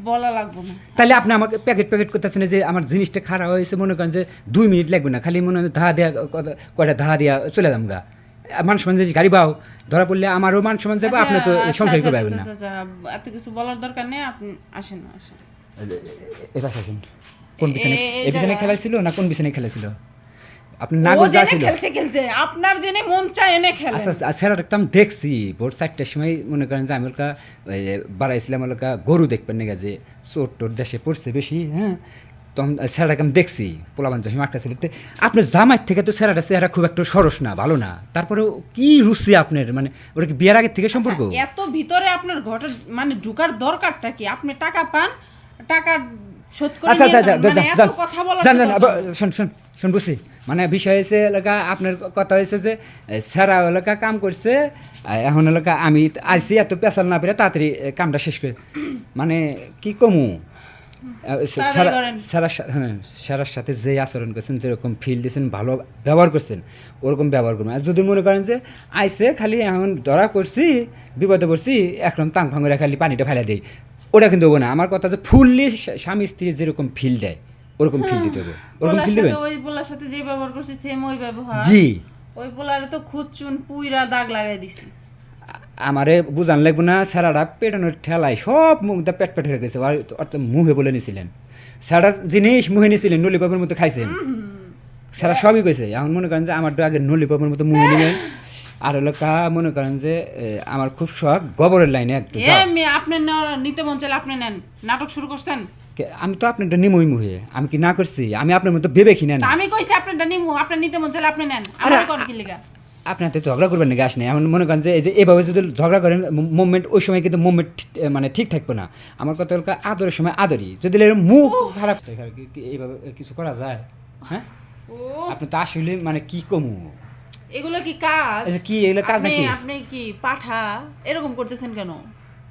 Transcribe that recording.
বলা লাগবে না। তাহলে আপনি আমাকে প্যাকেট করতেছেন যে আমার জিনিসটা খারাপ হয়েছে, মনে করেন যে 2 মিনিট লাগবে না, খালি মনে হয় কয়টা ধা দিয়া চলে যাম গা। মান সম্মান যদি গাড়ি পাও ধরা পড়লে আমারও মান সম্মান যাবে, আপনি তো সংসার করতে পারবেন না। এত কিছু বলার দরকার নেই, আপনি আসেন না, আসেন। এবার আসেন। কোন বিছানে এই বিছানে খেলা ছিল না কোন বিছানে খেলা ছিল? আপনি নাগর যা ছিল খেলছে আপনার জেনে মন চায় এনে খেলেন। আচ্ছা স্যার একটা আমি দেখছি ভোর 4টার সময়, মনে করেন যে আমি ওলকা বাড়াইছিলাম ওলকা গরু দেখবেন না যে চোর টোর দেশে পড়ছে বেশি, হ্যাঁ তখন স্যারাটাকে আমি দেখছি পোলাবান যখন একটা ছিল। আপনার জামাইয়ের থেকে তো স্যারাটা চেহারা খুব একটা সরস না, ভালো না, তারপরেও কি রুচি আপনার, মানে ওটা কি বিয়ের আগের থেকে সম্পর্ক? এত ভিতরে আপনার ঘটে মানে ঢুকার দরকারটা কি? আপনি টাকা পান, টাকা শোধ করে আচ্ছা মানে এত কথা বলা শোন বুঝছি, মানে বিষয় হয়েছে এলাকা আপনার কথা হয়েছে যে স্যারা এলাকা কাম করছে, এখন এলাকা আমি আইসি এত পেশাল না পেরে তাড়াতাড়ি কামটা শেষ করে, মানে কি কমু স্যারার সাথে যে আচরণ করছেন, যেরকম ফিল দিয়েছেন, ভালো ব্যবহার করছেন, ওরকম ব্যবহার করবেন। আর যদি মনে করেন যে আইসে খালি এখন ধরা পড়ছি, বিপদে পড়ছি, একরকম তাং ফাঙ্গুরা খালি পানিটা ফেলে দেয়, ওটা কিন্তু হবো না। আমার কথা যে ফুললি স্বামী স্ত্রী যেরকম ফিল দেয় ওরকম ফিল দিতে হবে, ওরকম ফিল দেবেন। ওই পোলার সাথে যে ব্যবহার করছি সেম ওই ব্যবহার। জি, ওই পোলারে তো খুদ চুন পুইরা দাগ লাগাই দিছি। আমারে বুঝান লাগবে না, স্যারাটা পেটানোর ঠেলায় সব মুখটা পেট হয়ে গেছে, অর্থাৎ মুখে বলে নিয়েছিলেন স্যারার জিনিস মুখে নিয়েছিলেন, নলিপপের মতো খাইছেন স্যারা সবই কইছে। এখন মনে করেন যে আমার তো আগে নলিপপের মতো মুখে নিলেন, আর এলাকা মনে করেন যে আমার খুব শখ গোবরের লাইনে একটু আপনি নিতে মন চাইলে আপনি নেন। নাটক শুরু করছেন, আমি তো আপনারটা নিমই মুহে, আমি কি না করছি? আমি আপনার মতো ভেবে কিনা না, আমি কইছি আপনারটা নিমু, আপনার নিতে মন চাইলে আপনি নেন। আমার কোন কি লিগা আপনি হাতে ঝগড়া করবেন না, গাছ নেই। এখন মনে করেন যে এই যে এভাবে যদি ঝগড়া করেন মুভমেন্ট, ওই সময় কিন্তু মুভমেন্ট মানে ঠিক থাকবে না। আমার কথা হলো আদরের সময় আদরি, যদি মুখ খারাপ এইভাবে কিছু করা যায়? হ্যাঁ আপনি তো আসলে মানে কি কমু, এগুলো কি কাজ? কি এগুলো কাজ নাকি? আপনি কি পাঠা এরকম করতেছেন কেন?